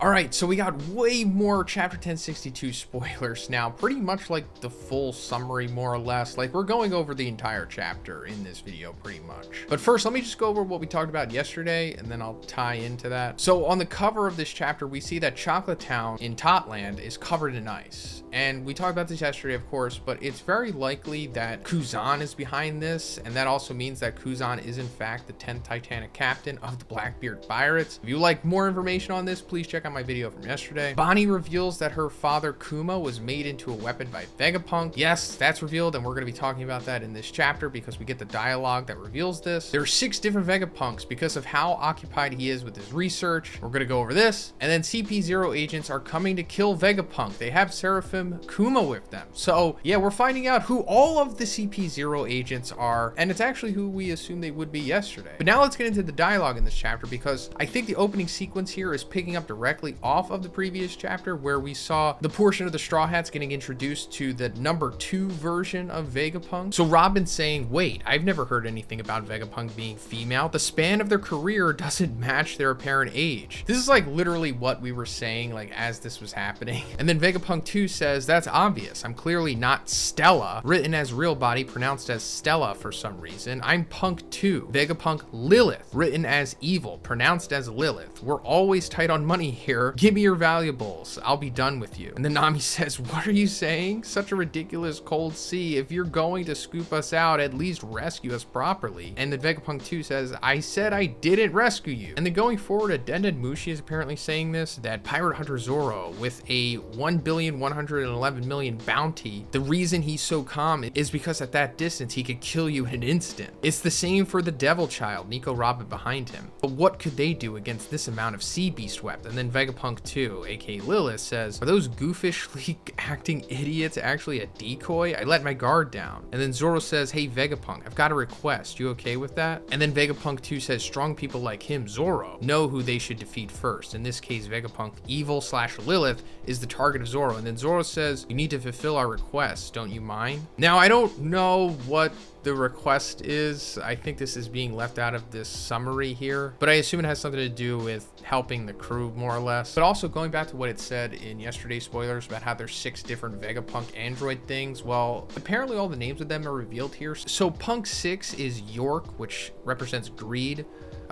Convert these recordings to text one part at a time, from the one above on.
Alright, so we got way more Chapter 1062 spoilers now, pretty much like the full summary more or less. Like, we're going over the entire chapter in this video pretty much. But first, let me just go over what we talked about yesterday, and then I'll tie into that. So on the cover of this chapter, we see that Chocolate Town in Totland is covered in ice. And we talked about this yesterday, of course, but it's very likely that Kuzan is behind this, and that also means that Kuzan is in fact the 10th Titanic captain of the Blackbeard Pirates. If you like more information on this, please check out my video from yesterday. Bonnie reveals that her father Kuma was made into a weapon by Vega Punk. Yes, that's revealed, and we're going to be talking about that in this chapter because we get the dialogue that reveals this. There are 6 different Vega Punks because of how occupied he is with his research. We're going to go over this, and then CP0 agents are coming to kill Vega Punk. They have Seraphim Kuma with them. So yeah, we're finding out who all of the CP0 agents are, and it's actually who we assumed they would be yesterday. But now let's get into the dialogue in this chapter, because I think the opening sequence here is picking up directly off of the previous chapter where we saw the portion of the Straw Hats getting introduced to the number 2 version of Vega Punk. So Robin's saying, wait, I've never heard anything about Vega Punk being female. The span of their career doesn't match their apparent age. This is like literally what we were saying like as this was happening. And then Vega Punk 2 says, that's obvious. I'm clearly not Stella, written as real body, pronounced as Stella for some reason. I'm Punk 2. Vega Punk Lilith, written as evil, pronounced as Lilith. We're always tight on money here. Give me your valuables. I'll be done with you. And then Nami says, what are you saying? Such a ridiculous cold sea. If you're going to scoop us out, at least rescue us properly. And then Vegapunk 2 says, I said I didn't rescue you. And then going forward, Addended Mushi is apparently saying this, that Pirate Hunter Zoro, with a 1,111,000,000 bounty, the reason he's so calm is because at that distance, he could kill you in an instant. It's the same for the Devil Child, Nico Robin behind him. But what could they do against this amount of sea beast weapon? And then Vegapunk 2, aka Lilith, says, are those goofishly acting idiots actually a decoy? I let my guard down. And then Zoro says, hey Vegapunk, I've got a request. You okay with that? And then Vegapunk 2 says, strong people like him, Zoro, know who they should defeat first. In this case, Vegapunk Evil/Lilith is the target of Zoro. And then Zoro says, you need to fulfill our request, don't you mind? Now, I don't know what the request is. I think this is being left out of this summary here, but I assume it has something to do with helping the crew more or less. But also going back to what it said in yesterday's spoilers about how there's 6 different Vegapunk android things. Well, apparently all the names of them are revealed here. So Punk 6 is York, which represents greed.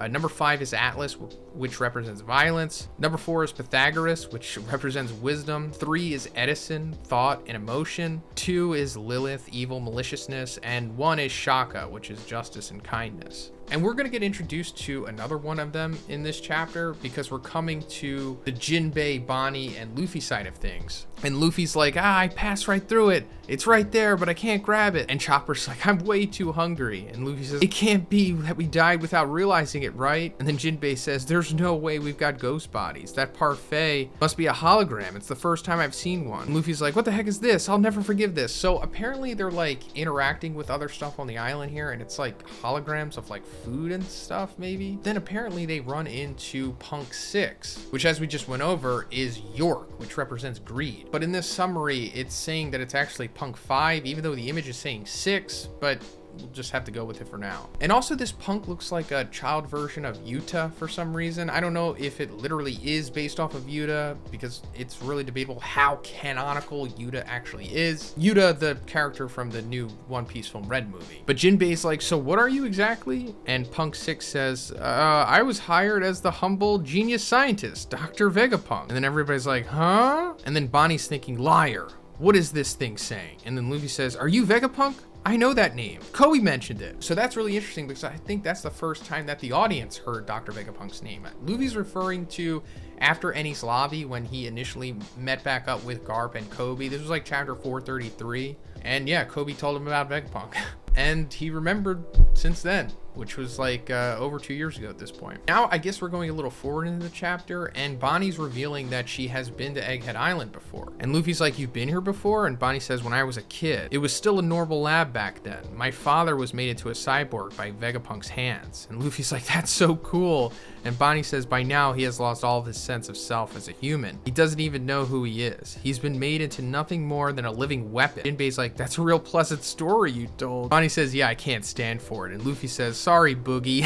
Number 5 is Atlas, which represents violence. Number 4 is Pythagoras, which represents wisdom. 3 is Edison, thought and emotion. 2 is Lilith, evil, maliciousness. And 1 is Shaka, which is justice and kindness. And we're going to get introduced to another one of them in this chapter because we're coming to the Jinbei, Bonnie, and Luffy side of things. And Luffy's like, I passed right through it. It's right there, but I can't grab it. And Chopper's like, I'm way too hungry. And Luffy says, it can't be that we died without realizing it, right? And then Jinbei says, there's no way we've got ghost bodies. That parfait must be a hologram. It's the first time I've seen one. And Luffy's like, what the heck is this? I'll never forgive this. So apparently they're like interacting with other stuff on the island here, and it's like holograms of like food and stuff maybe. Then apparently they run into Punk 6, which as we just went over is York, which represents greed. But in this summary, it's saying that it's actually Punk 5, even though the image is saying 6, but we'll just have to go with it for now. And also this Punk looks like a child version of Yuta for some reason. I don't know if it literally is based off of Yuta, because it's really debatable how canonical Yuta actually is. Yuta, the character from the new One Piece film Red movie. But Jinbei's like, so what are you exactly? And Punk 6 says, I was hired as the humble genius scientist, Dr. Vegapunk. And then everybody's like, huh? And then Bonnie's thinking, liar. What is this thing saying? And then Luffy says, are you Vegapunk? I know that name. Koei mentioned it. So that's really interesting because I think that's the first time that the audience heard Dr. Vegapunk's name. Luffy's referring to after Enies Lobby when he initially met back up with Garp and Kobe. This was like chapter 433. And yeah, Kobe told him about Vegapunk. And he remembered since then, which was like over 2 years ago at this point. Now, I guess we're going a little forward into the chapter, and Bonnie's revealing that she has been to Egghead Island before. And Luffy's like, you've been here before? And Bonnie says, when I was a kid. It was still a normal lab back then. My father was made into a cyborg by Vegapunk's hands. And Luffy's like, that's so cool. And Bonnie says, by now, he has lost all of his sense of self as a human. He doesn't even know who he is. He's been made into nothing more than a living weapon. Jinbei's like, that's a real pleasant story you told. Bonnie says, yeah, I can't stand for it. And Luffy says, sorry, Boogie.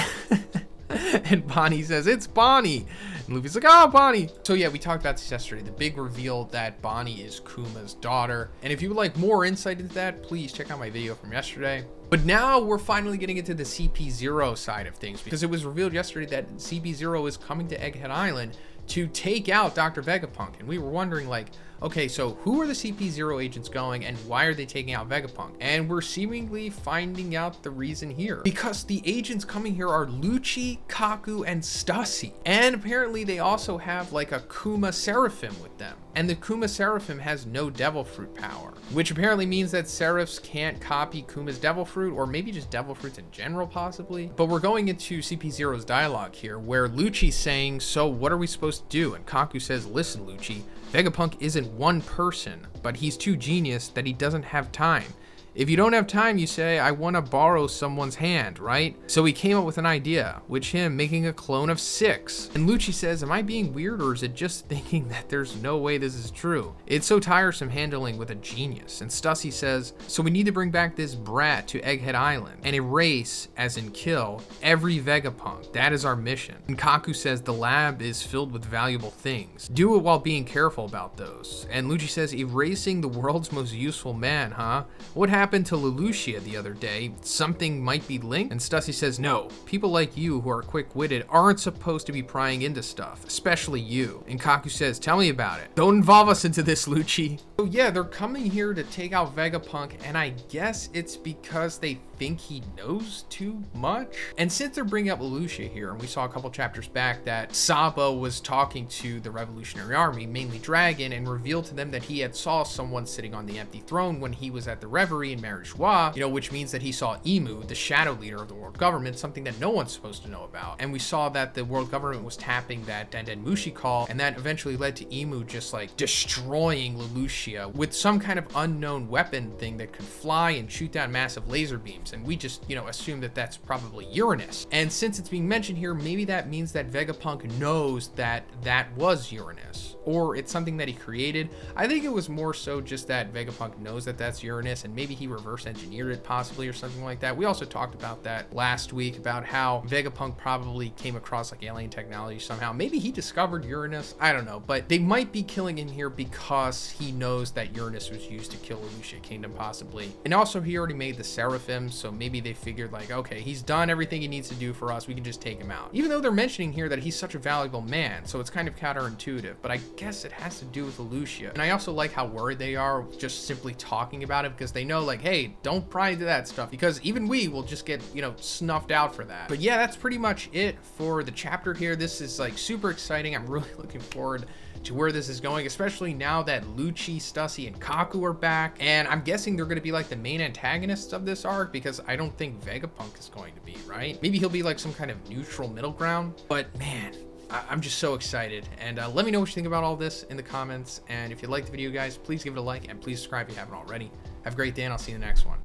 And Bonnie says, it's Bonnie. And Luffy's like, oh, Bonnie. So yeah, we talked about this yesterday. The big reveal that Bonnie is Kuma's daughter. And if you would like more insight into that, please check out my video from yesterday. But now we're finally getting into the CP0 side of things, because it was revealed yesterday that CP0 is coming to Egghead Island to take out Dr. Vegapunk. And we were wondering, like, okay, so who are the CP0 agents going and why are they taking out Vegapunk? And we're seemingly finding out the reason here. Because the agents coming here are Lucci, Kaku, and Stussy. And apparently they also have like a Kuma Seraphim with them. And the Kuma Seraphim has no Devil Fruit power, which apparently means that Seraphs can't copy Kuma's Devil Fruit, or maybe just Devil Fruits in general, possibly. But we're going into CP0's dialogue here, where Lucci's saying, so what are we supposed to do? And Kaku says, listen, Lucci, Vegapunk isn't one person, but he's too genius that he doesn't have time. If you don't have time, you say, I want to borrow someone's hand, right? So he came up with an idea, which him making a clone of 6. And Lucci says, am I being weird, or is it just thinking that there's no way this is true? It's so tiresome handling with a genius. And Stussy says, so we need to bring back this brat to Egghead Island and erase, as in kill, every Vegapunk. That is our mission. And Kaku says the lab is filled with valuable things. Do it while being careful about those. And Lucci says, erasing the world's most useful man, huh? What happened to Lelouchia the other day? Something might be linked? And Stussy says, no, people like you who are quick-witted aren't supposed to be prying into stuff, especially you. And Kaku says, tell me about it. Don't involve us into this, Lucci. So yeah, they're coming here to take out Vegapunk, and I guess it's because they think he knows too much. And since they're bringing up Lelouchia here, and we saw a couple chapters back that Sabo was talking to the Revolutionary Army, mainly Dragon, and revealed to them that he had saw someone sitting on the empty throne when he was at the Reverie in Marijois, which means that he saw Imu, the shadow leader of the world government, something that no one's supposed to know about. And we saw that the world government was tapping that Denden Mushi call, and that eventually led to Imu just like destroying Lelouchia with some kind of unknown weapon thing that could fly and shoot down massive laser beams. And we just, assume that that's probably Uranus. And since it's being mentioned here, maybe that means that Vegapunk knows that that was Uranus, or it's something that he created. I think it was more so just that Vegapunk knows that that's Uranus, and maybe he reverse engineered it possibly, or something like that. We also talked about that last week, about how Vegapunk probably came across like alien technology somehow. Maybe he discovered Uranus, I don't know, but they might be killing him here because he knows that Uranus was used to kill Lelouchia Kingdom, possibly. And also he already made the Seraphim, so maybe they figured like, okay, he's done everything he needs to do for us, we can just take him out. Even though they're mentioning here that he's such a valuable man, so it's kind of counterintuitive, but I guess it has to do with Lelouchia. And I also like how worried they are just simply talking about it, because they know like, hey, don't pry into that stuff, because even we will just get, snuffed out for that. But yeah, that's pretty much it for the chapter here. This is like super exciting. I'm really looking forward to where this is going, especially now that Lucci, Stussy, and Kaku are back. And I'm guessing they're going to be like the main antagonists of this arc, because I don't think Vegapunk is going to be, right? Maybe he'll be like some kind of neutral middle ground. But man, I'm just so excited. And let me know what you think about all this in the comments. And if you liked the video, guys, please give it a like, and please subscribe if you haven't already. Have a great day, and I'll see you in the next one.